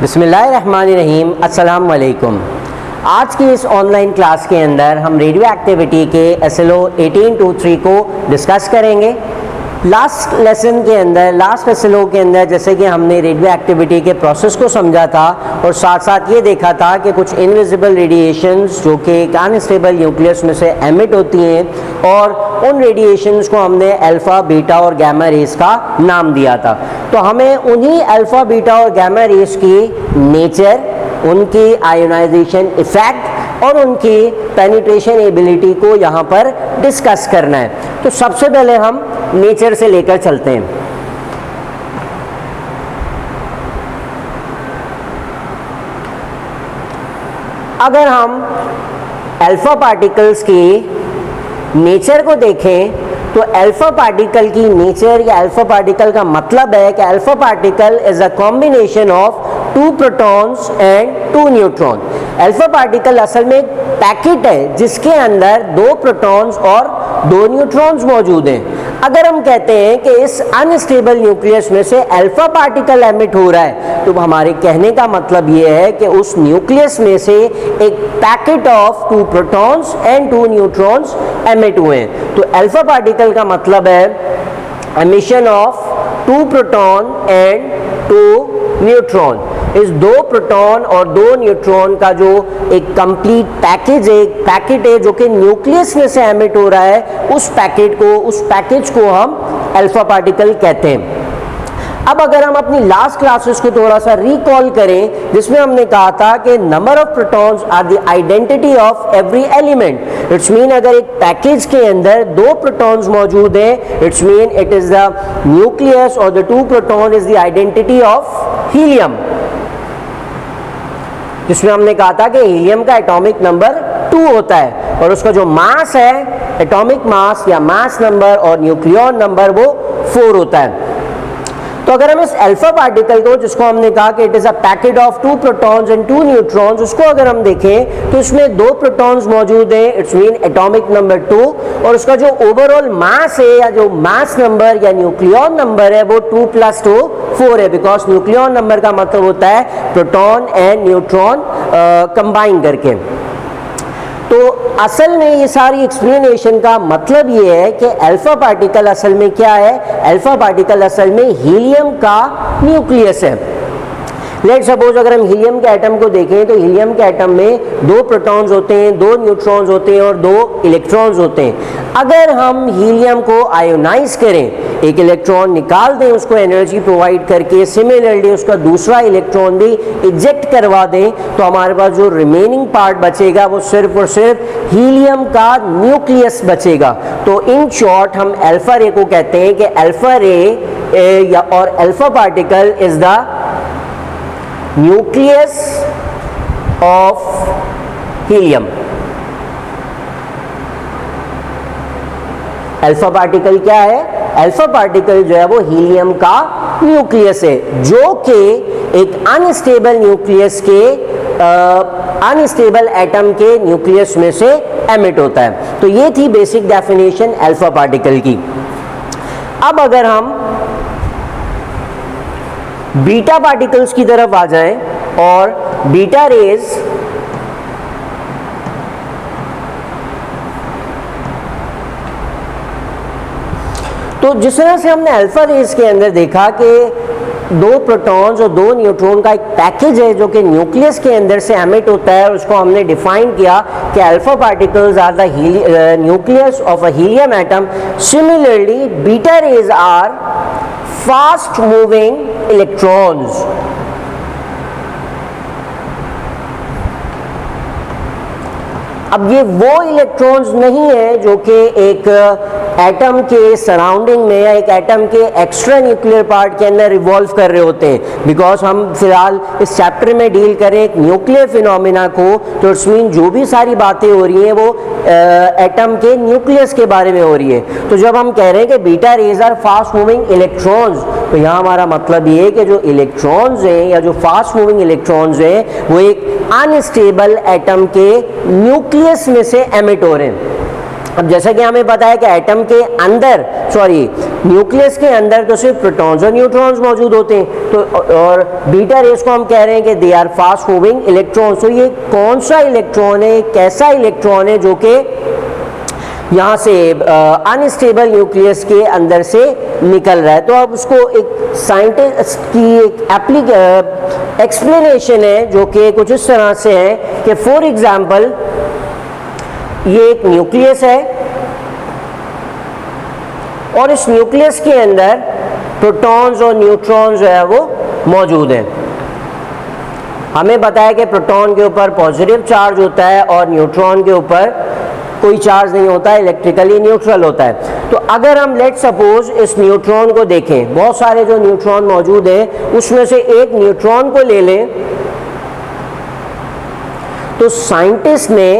बिस्मिल्लाहिर्रहमानिर्रहीम, अस्सलाम वालेकुम। आज की इस ऑनलाइन क्लास के अंदर हम रेडियो एक्टिविटी के SLO 1823 को डिस्कस करेंगे। लास्ट लेसन के अंदर, लास्ट SLO के अंदर जैसे कि हमने रेडियो एक्टिविटी के प्रोसेस को समझा था और साथ साथ ये देखा था कि कुछ इनविजिबल रेडिएशंस जो कि एक अनस्टेबल न्यूक्लियस में से एमिट होती हैं और उन रेडिएशंस को हमने अल्फ़ा, बीटा और गामा रेस का नाम दिया था। तो हमें उन्हीं अल्फ़ा, बीटा और गामा रेस की नेचर, उनकी आयोनाइजेशन इफ़ेक्ट और उनकी पेनिट्रेशन एबिलिटी को यहाँ पर डिस्कस करना है। तो सबसे पहले हम नेचर से लेकर चलते हैं। अगर हम अल्फ़ा पार्टिकल्स की नेचर को देखें तो अल्फ़ा पार्टिकल की नेचर या अल्फ़ा पार्टिकल का मतलब है कि alpha particle is a combination of 2 protons and 2 neutron. Alpha particle असल में एक पैकेट है जिसके अंदर 2 प्रोटॉन्स और 2 न्यूट्रॉन्स मौजूद हैं। अगर हम कहते हैं कि इस अनस्टेबल न्यूक्लियस में से अल्फ़ा पार्टिकल एमिट हो रहा है तो हमारे कहने का मतलब ये है कि उस न्यूक्लियस में से एक packet of 2 protons and 2 neutrons emit हुए हैं। तो अल्फ़ा पार्टिकल का मतलब है emission of 2 proton and 2 neutron. इस 2 प्रोटॉन और 2 न्यूट्रॉन का जो एक कंप्लीट पैकेज है, एक पैकेट है जो कि न्यूक्लियस में से एमिट हो रहा है, उस पैकेज को हम अल्फ़ा पार्टिकल कहते हैं। अब अगर हम अपनी लास्ट क्लासेस को थोड़ा सा रिकॉल करें जिसमें हमने कहा था कि number of protons are the identity of every element. It's mean अगर एक पैकेज के अंदर 2 प्रोटॉन्स मौजूद हैं, it's mean it is the nucleus और the 2 proton is the identity of helium, जिसमें हमने कहा था कि हीलियम का एटॉमिक नंबर 2 होता है और उसका जो मास है, एटॉमिक मास या मास नंबर और न्यूक्लियॉन नंबर वो 4 होता है। तो अगर हम इस अल्फ़ा पार्टिकल को, जिसको हमने कहा कि it is a packet of 2 protons and 2 neutrons, उसको अगर हम देखें तो इसमें 2 प्रोटॉन्स मौजूद हैं, इट्स मीन एटॉमिक नंबर 2, और उसका जो ओवरऑल मास है या जो मास नंबर या न्यूक्लियॉन नंबर है वो 2 + 2 4 है, बिकॉज न्यूक्लियॉन नंबर का मतलब होता है प्रोटॉन एंड न्यूट्रॉन कंबाइन करके। तो असल में ये सारी एक्सप्लेनेशन का मतलब ये है कि अल्फ़ा पार्टिकल असल में क्या है? अल्फ़ा पार्टिकल असल में हीलियम का न्यूक्लियस है। लेट्स सपोज अगर हम हीलियम के एटम को देखें तो हीलियम के एटम में 2 प्रोटॉन्स होते हैं, 2 न्यूट्रॉन्स होते हैं और 2 इलेक्ट्रॉन्स होते हैं। अगर हम हीलियम को आयोनाइज करें, एक इलेक्ट्रॉन निकाल दें उसको एनर्जी प्रोवाइड करके, सिमिलरली उसका दूसरा इलेक्ट्रॉन भी इजेक्ट करवा दें, तो हमारे पास जो रिमेनिंग पार्ट बचेगा वो सिर्फ और सिर्फ हीलियम का न्यूक्लियस बचेगा। तो इन शॉर्ट हम अल्फ़ा रे को कहते हैं कि अल्फ़ा रे या और alpha particle is the nucleus of helium. Alpha particle क्या है? अल्फ़ा पार्टिकल जो है वो हीलियम का न्यूक्लियस है, जो कि एक अनस्टेबल न्यूक्लियस के अनस्टेबल एटम के न्यूक्लियस में से एमिट होता है। तो ये थी बेसिक डेफिनेशन अल्फ़ा पार्टिकल की। अब अगर हम बीटा पार्टिकल्स की तरफ आ जाएं और बीटा रेज तो जिस तरह से हमने अल्फ़ा रेज के अंदर देखा कि 2 प्रोटॉन्स और 2 न्यूट्रॉन का एक पैकेज है जो कि न्यूक्लियस के अंदर से एमिट होता है, और उसको हमने डिफाइन किया कि alpha particles are the nucleus of a helium atom. Similarly beta rays are fast moving electrons. अब ये वो इलेक्ट्रॉन्स नहीं है जो कि एक एटम के सराउंडिंग में या एक एटम के एक्स्ट्रा न्यूक्लियर पार्ट के अंदर रिवॉल्व कर रहे होते हैं, बिकॉज हम फिलहाल इस चैप्टर में डील करें एक न्यूक्लियर फिनोमिना को, तो इट्स मीन जो भी सारी बातें हो रही हैं वो एटम के न्यूक्लियस के बारे में हो रही है। तो जब हम कह रहे हैं कि beta rays are fast moving electrons, तो यहाँ हमारा मतलब ये है कि जो इलेक्ट्रॉन्स हैं या जो फास्ट मूविंग इलेक्ट्रॉन्स हैं वो एक अनस्टेबल एटम के न्यूक्लियस में से एमिट हो रहे हैं। अब जैसा कि हमें पता है कि एटम के अंदर न्यूक्लियस के अंदर तो सिर्फ प्रोटॉन्स और न्यूट्रॉन्स मौजूद होते हैं, तो और बीटा रेस को हम कह रहे हैं कि they are fast moving electrons. तो ये कौन सा इलेक्ट्रॉन है, कैसा इलेक्ट्रॉन है जो कि यहाँ से अनस्टेबल न्यूक्लियस के अंदर से निकल रहा है। तो अब उसको एक साइंटिस्ट की एक एक्सप्लेनेशन है जो कि कुछ इस तरह से है कि फॉर एग्जांपल ये एक न्यूक्लियस है और इस न्यूक्लियस के अंदर प्रोटॉन्स और न्यूट्रॉन्स जो है वो मौजूद हैं। हमें पता है कि प्रोटॉन के ऊपर पॉजिटिव चार्ज होता है और न्यूट्रॉन के ऊपर कोई चार्ज नहीं होता है, इलेक्ट्रिकली न्यूट्रल होता है। तो अगर हम लेट सपोज इस न्यूट्रॉन को देखें, बहुत सारे जो न्यूट्रॉन मौजूद हैं उसमें से एक न्यूट्रॉन को ले लें, तो साइंटिस्ट ने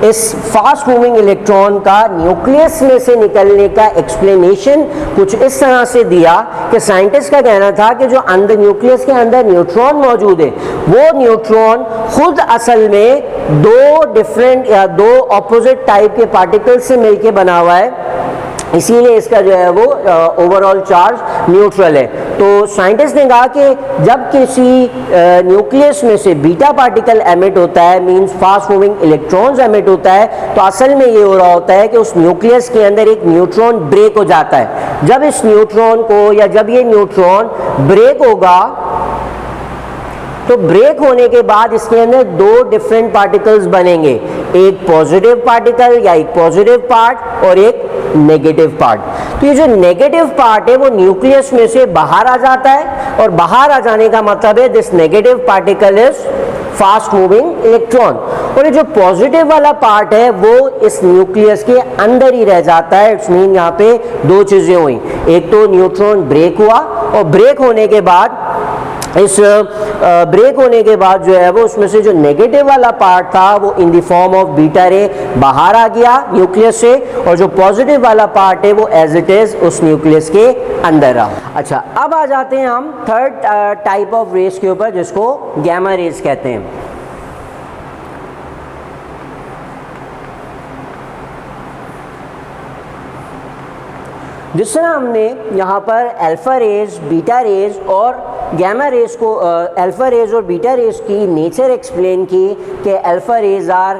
इस फास्ट मूविंग इलेक्ट्रॉन का न्यूक्लियस में से निकलने का एक्सप्लेनेशन कुछ इस तरह से दिया कि साइंटिस्ट का कहना था कि जो अंदर न्यूक्लियस के अंदर न्यूट्रॉन मौजूद है वो न्यूट्रॉन खुद असल में दो डिफरेंट या दो ऑपोजिट टाइप के पार्टिकल से मिलकर बना हुआ है, इसीलिए इसका जो है वो ओवरऑल चार्ज न्यूट्रल है। तो साइंटिस्ट ने कहा कि जब किसी न्यूक्लियस में से बीटा पार्टिकल एमिट होता है, means fast moving electrons emit होता है, तो असल में ये हो रहा होता है कि उस न्यूक्लियस के अंदर एक न्यूट्रॉन ब्रेक हो जाता है। जब इस न्यूट्रॉन को या जब ये न्यूट्रॉन ब्रेक होगा तो ब्रेक होने के बाद इसके अंदर दो डिफरेंट पार्टिकल्स बनेंगे, एक पॉजिटिव पार्टिकल या एक पॉजिटिव पार्ट और एक नेगेटिव पार्ट। तो ये जो नेगेटिव पार्ट है वो न्यूक्लियस में से बाहर आ जाता है और बाहर आ जाने का मतलब है this negative particle is fast moving electron, और ये जो पॉजिटिव वाला पार्ट है वो इस न्यूक्लियस के अंदर ही रह जाता है। इट्स मीन यहाँ पे दो चीजें हुई, एक तो न्यूट्रॉन ब्रेक हुआ और ब्रेक होने के बाद इस ब्रेक होने के बाद जो है वो उसमें से जो नेगेटिव वाला पार्ट था वो in the form of beta रे बाहर आ गया न्यूक्लियस से, और जो पॉजिटिव वाला पार्ट है वो एज इट इज उस न्यूक्लियस के अंदर रहा। अच्छा, अब आ जाते हैं हम थर्ड टाइप ऑफ रेस के ऊपर जिसको गैमा रेस कहते हैं। जिस तरह हमने यहाँ पर अल्फा रेज, बीटा रेज और गैमा रेज को अल्फा रेज और बीटा रेज की नेचर एक्सप्लेन की कि alpha rays are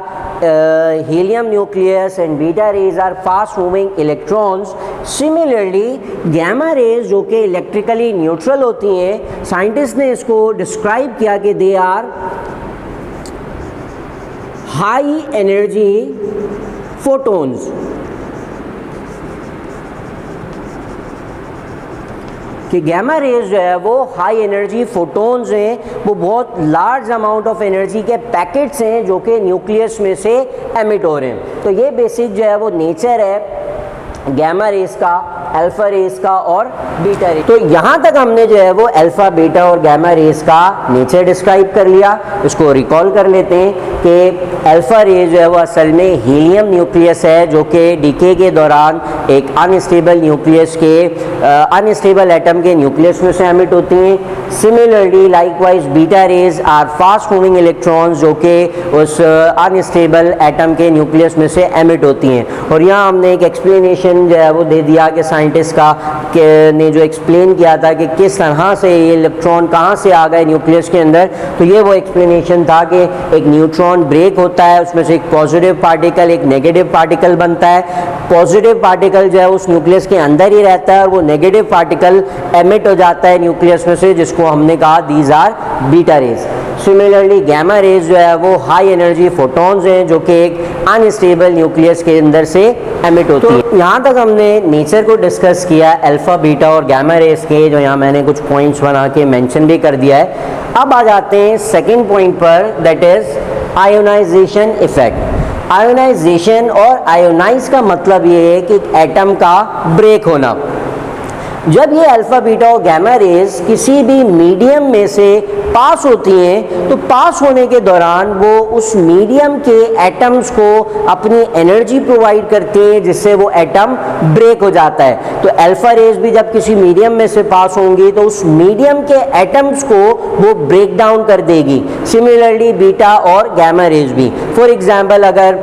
helium nucleus and beta rays are fast moving electrons. Similarly gamma rays जो कि इलेक्ट्रिकली न्यूट्रल होती हैं, साइंटिस्ट ने इसको डिस्क्राइब किया कि they are high energy photons, कि गैमा रेज जो है वो हाई एनर्जी फोटोन्स हैं, वो बहुत लार्ज अमाउंट ऑफ एनर्जी के पैकेट्स हैं जो कि न्यूक्लियस में से एमिट हो रहे हैं। तो ये बेसिक जो है वो नेचर है गैमा रेज का, अल्फा रेज का और बीटा रेज। तो यहाँ तक हमने जो है वो अल्फा, बीटा और गैमा रेज का नेचर डिस्क्राइब कर लिया। इसको रिकॉल कर लेते हैं कि अल्फा रेज जो है वो असल में हीलियम न्यूक्लियस है जो कि डीके के दौरान एक अनस्टेबल न्यूक्लियस के अनस्टेबल एटम के न्यूक्लियस में से एमिट होती हैं। Similarly likewise beta rays are fast moving electrons जो कि उस अनस्टेबल एटम के न्यूक्लियस में से एमिट होती हैं। और यहाँ हमने एक एक्सप्लेनेशन जो है वो दे दिया कि साइंटिस्ट का ने जो एक्सप्लेन किया था कि किस तरह से ये इलेक्ट्रॉन कहाँ से आ गए न्यूक्लियस के अंदर। तो ये वो एक्सप्लेनेशन था कि एक न्यूट्रॉन ब्रेक होता है, उसमें से एक पॉजिटिव पार्टिकल एक नेगेटिव पार्टिकल बनता है। पॉजिटिव पार्टिकल जो है उस न्यूक्लियस के अंदर ही रहता है और वो नेगेटिव पार्टिकल एमिट हो जाता है न्यूक्लियस में से, जिसको हमने कहा these are beta rays. Similarly gamma rays जो है वो हाई एनर्जी फोटॉन्स हैं जो कि एक अनस्टेबल न्यूक्लियस के अंदर से एमिट होती है। तो यहाँ तक हमने नेचर को डिस्कस किया अल्फा, बीटा और गैमा रेज के, जो यहाँ मैंने कुछ पॉइंट्स बना के मेंशन भी कर दिया है। अब आ जाते हैं सेकंड पॉइंट पर, that is ionization effect. Ionization और आयोनाइज का मतलब ये है कि एटम का ब्रेक होना। जब ये अल्फा, बीटा और गैमा रेज किसी भी मीडियम में से पास होती हैं तो पास होने के दौरान वो उस मीडियम के एटम्स को अपनी एनर्जी प्रोवाइड करती हैं जिससे वो एटम ब्रेक हो जाता है। तो अल्फा रेज भी जब किसी मीडियम में से पास होंगी तो उस मीडियम के एटम्स को वो ब्रेक डाउन कर देगी। सिमिलरली बीटा और गैमा रेज भी। फॉर एग्जाम्पल अगर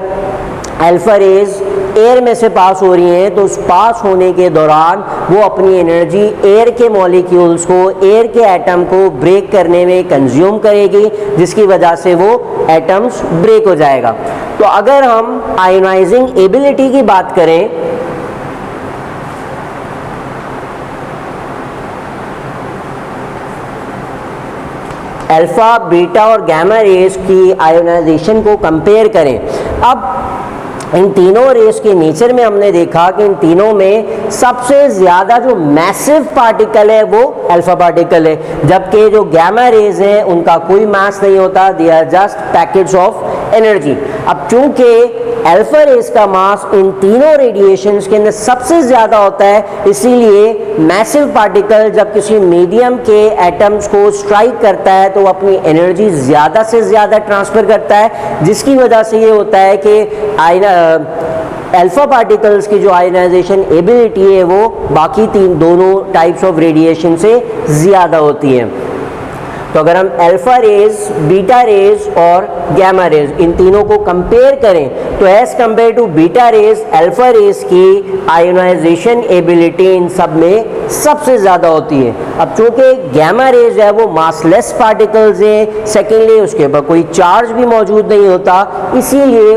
अल्फा रेज एयर में से पास हो रही हैं तो उस पास होने के दौरान वो अपनी एनर्जी एयर के मॉलिक्यूल्स को, एयर के एटम को ब्रेक करने में कंज्यूम करेगी, जिसकी वजह से वो एटम्स ब्रेक हो जाएगा। तो अगर हम आयोनाइजिंग एबिलिटी की बात करें, अल्फा, बीटा और गामा रेज की आयोनाइजेशन को कंपेयर करें। अब इन तीनों रेस के नेचर में हमने देखा कि इन तीनों में सबसे ज़्यादा जो मैसिव पार्टिकल है वो अल्फा पार्टिकल है, जबकि जो गामा रेज हैं उनका कोई मास नहीं होता, they are just packets of energy. अब चूंकि अल्फा रेस का मास इन तीनों रेडिएशंस के अंदर सबसे ज़्यादा होता है, इसीलिए मैसिव पार्टिकल जब किसी मीडियम के एटम्स को स्ट्राइक करता है तो वो अपनी एनर्जी ज़्यादा से ज़्यादा ट्रांसफ़र करता है, जिसकी वजह से ये होता है कि अल्फा पार्टिकल्स की जो आयनाइजेशन एबिलिटी है वो बाकी दोनों टाइप्स ऑफ रेडिएशन से ज़्यादा होती है। तो अगर हम अल्फा रेज, बीटा रेज और गामा रेज इन तीनों को कंपेयर करें तो as compare to beta rays, alpha rays की आयोनाइजेशन एबिलिटी इन सब में सबसे ज़्यादा होती है। अब चूँकि गामा रेज है वो मासलेस पार्टिकल्स हैं, सेकेंडली उसके ऊपर कोई चार्ज भी मौजूद नहीं होता, इसीलिए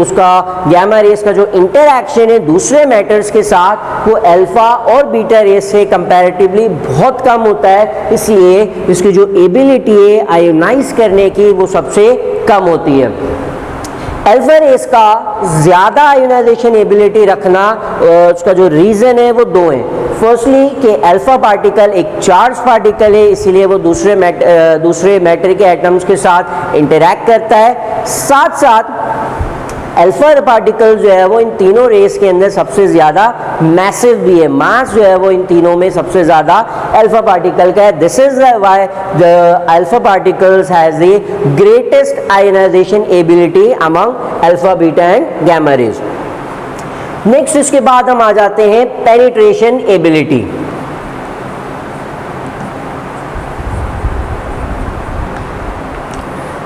उसका गामा रेज का जो इंटरैक्शन है दूसरे मैटर्स के साथ वो अल्फा और बीटा रेज से कंपैरेटिवली बहुत कम होता है, इसलिए इसकी जो एबिलिटी है आयोनाइज करने की वो सबसे कम होती है। अल्फा रेस का ज़्यादा आयोनाइजेशन एबिलिटी रखना, उसका जो रीज़न है वो दो हैं। फर्स्टली कि अल्फा पार्टिकल एक चार्ज पार्टिकल है, इसीलिए वो दूसरे मैटर के एटम्स के साथ इंटरैक्ट करता है। साथ साथ अल्फा पार्टिकल जो है वो इन तीनों रेस के अंदर सबसे ज़्यादा मैसिव भी है, मास जो है वो इन तीनों में सबसे ज़्यादा अल्फा पार्टिकल का है। This is why the alpha particles has the greatest ionization ability among alpha, beta and gamma rays. Next इसके बाद हम आ जाते हैं पेनिट्रेशन एबिलिटी।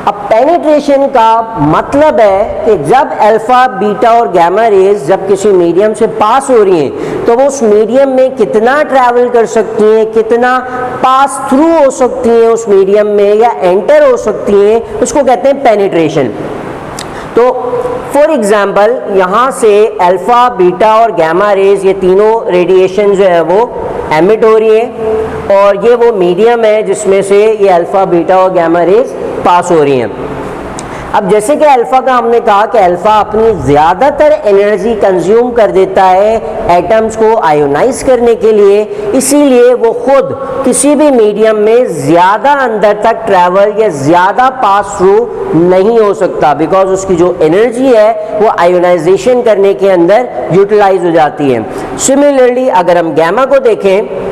अब पेनिट्रेशन का मतलब है कि जब अल्फा, बीटा और गामा रेज जब किसी मीडियम से पास हो रही हैं तो वो उस मीडियम में कितना ट्रैवल कर सकती हैं, कितना पास थ्रू हो सकती हैं उस मीडियम में या एंटर हो सकती हैं, उसको कहते हैं पेनिट्रेशन। तो फॉर एग्जाम्पल यहाँ से अल्फा, बीटा और गामा रेज ये तीनों रेडिएशन जो है वो एमिट हो रही है और ये वो मीडियम है जिसमें से ये अल्फा, बीटा और गामा रेज पास हो रही हैं। अब जैसे कि अल्फा का हमने कहा कि अल्फा अपनी ज़्यादातर एनर्जी कंज्यूम कर देता है एटम्स को आयोनाइज करने के लिए, इसीलिए वो खुद किसी भी मीडियम में ज़्यादा अंदर तक ट्रैवल या ज़्यादा पास थ्रू नहीं हो सकता, बिकॉज उसकी जो एनर्जी है वो आयोनाइजेशन करने के अंदर यूटिलाइज हो जाती है। सिमिलरली अगर हम गामा को देखें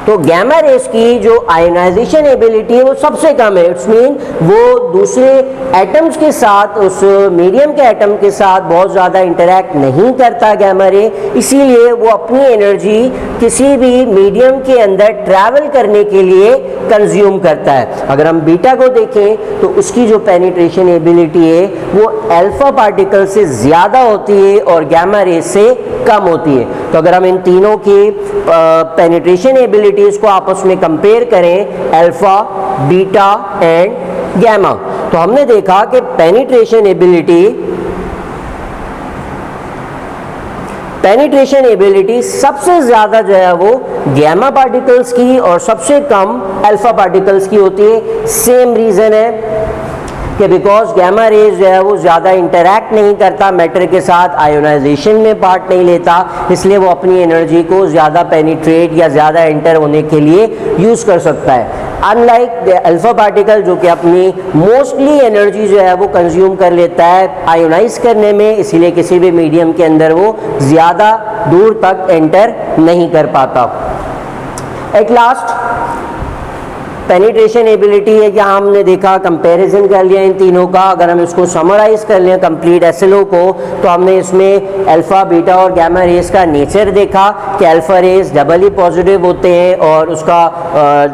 तो गामा रेस की जो आयोनाइजेशन एबिलिटी है वो सबसे कम है। इट्स मीन वो दूसरे एटम्स के साथ, उस मीडियम के एटम के साथ बहुत ज़्यादा इंटरैक्ट नहीं करता गामा रे, इसीलिए वो अपनी एनर्जी किसी भी मीडियम के अंदर ट्रैवल करने के लिए कंज्यूम करता है। अगर हम बीटा को देखें तो उसकी जो पेनिट्रेशन एबिलिटी है वो अल्फा पार्टिकल से ज़्यादा होती है और गामा रेस से कम होती है। तो अगर हम इन तीनों की पेनिट्रेशन एबिलिटी को आपस में कंपेयर करें, अल्फा, बीटा एंड गामा, तो हमने देखा कि पेनिट्रेशन एबिलिटी सबसे ज्यादा जो है वो गामा पार्टिकल्स की और सबसे कम अल्फा पार्टिकल्स की होती है। सेम रीजन है कि बिकॉज गामा रेज जो है वो ज़्यादा इंटरैक्ट नहीं करता मैटर के साथ, आयोनाइजेशन में पार्ट नहीं लेता, इसलिए वो अपनी एनर्जी को ज़्यादा पेनिट्रेट या ज़्यादा एंटर होने के लिए यूज़ कर सकता है। अनलाइक अल्फा पार्टिकल जो कि अपनी मोस्टली एनर्जी जो है वो कंज्यूम कर लेता है आयोनाइज करने में, इसीलिए किसी भी मीडियम के अंदर वो ज़्यादा दूर तक एंटर नहीं कर पाता। एट लास्ट पेनिट्रेशन एबिलिटी है कि हमने देखा, कंपैरिजन कर लिया इन तीनों का। अगर हम इसको समराइज कर लें कंप्लीट SLO को, तो हमने इसमें अल्फा, बीटा और गामा रेज का नेचर देखा कि अल्फा रेज डबली पॉजिटिव होते हैं और उसका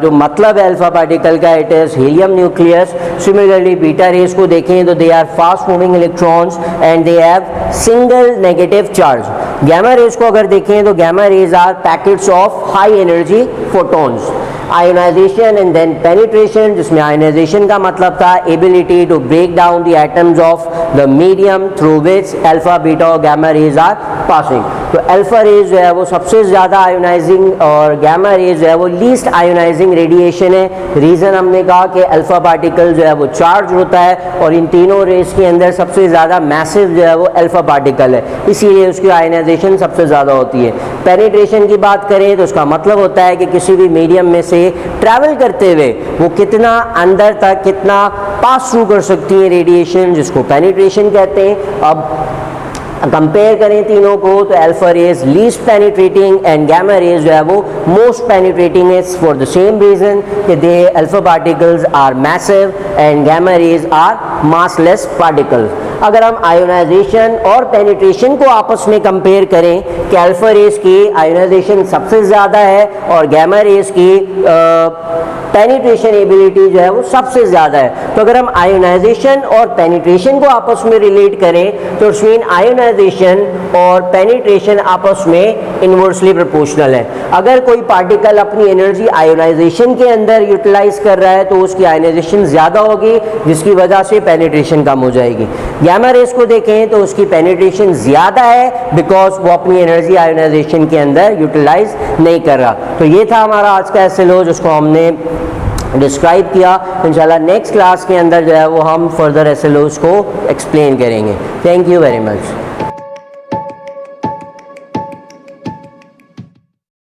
जो मतलब है अल्फा पार्टिकल का, it is helium nucleus. Similarly beta rays को देखें तो they are fast moving electrons and they have single negative charge. Gamma rays को अगर देखें तो gamma rays are packets of high energy photons. Ionization and then penetration, जिसमें ionization का मतलब था ability to break down the atoms of the medium through which alpha, beta और gamma rays are passing. तो अल्फा रेज जो है वो सबसे ज़्यादा आयोनाइजिंग और गामा रेज जो है वो लीस्ट आयोनाइजिंग रेडिएशन है। रीज़न हमने कहा कि अल्फा पार्टिकल जो है वो चार्ज होता है और इन तीनों रेज के अंदर सबसे ज़्यादा मैसिव जो है वो अल्फा पार्टिकल है, इसीलिए उसकी आयोनाइजेशन सबसे ज़्यादा होती है। पेनिट्रेशन की बात करें तो उसका मतलब होता है कि किसी भी मीडियम में से ट्रैवल करते हुए वो कितना अंदर तक, कितना पास थ्रू कर सकती है रेडिएशन, जिसको पेनिट्रेशन कहते हैं। अब कंपेयर करें तीनों को तो alpha rays least penetrating and gamma rays जो है वो most penetrating is for the same reason कि the alpha particles are massive and gamma rays are massless particles. अगर हम आयोनाइजेशन और पेनिट्रेशन को आपस में कंपेयर करें कि अल्फा रेज की आयोनाइजेशन सबसे ज़्यादा है और गामा रेज की पेनिट्रेशन एबिलिटी जो है वो सबसे ज़्यादा है। तो अगर हम आयोनाइजेशन और पेनिट्रेशन को आपस में रिलेट करें तो उसमें आयोनाइजेशन और पेनिट्रेशन आपस में इनवर्सली प्रोपोर्शनल है। अगर कोई पार्टिकल अपनी एनर्जी आयोनाइजेशन के अंदर यूटिलाइज कर रहा है तो उसकी आयोनाइजेशन ज़्यादा होगी, जिसकी वजह से पेनिट्रेशन कम हो जाएगी। गामा रेज को देखें तो उसकी पेनिट्रेशन ज़्यादा है बिकॉज वो अपनी एनर्जी आयोनाइजेशन के अंदर यूटिलाइज नहीं कर रहा। तो ये था हमारा आज का SLO जिसको हमने डिस्क्राइब किया। इंशाल्लाह नेक्स्ट क्लास के अंदर जो है वो हम फर्दर SLOs को एक्सप्लेन करेंगे। Thank you very much.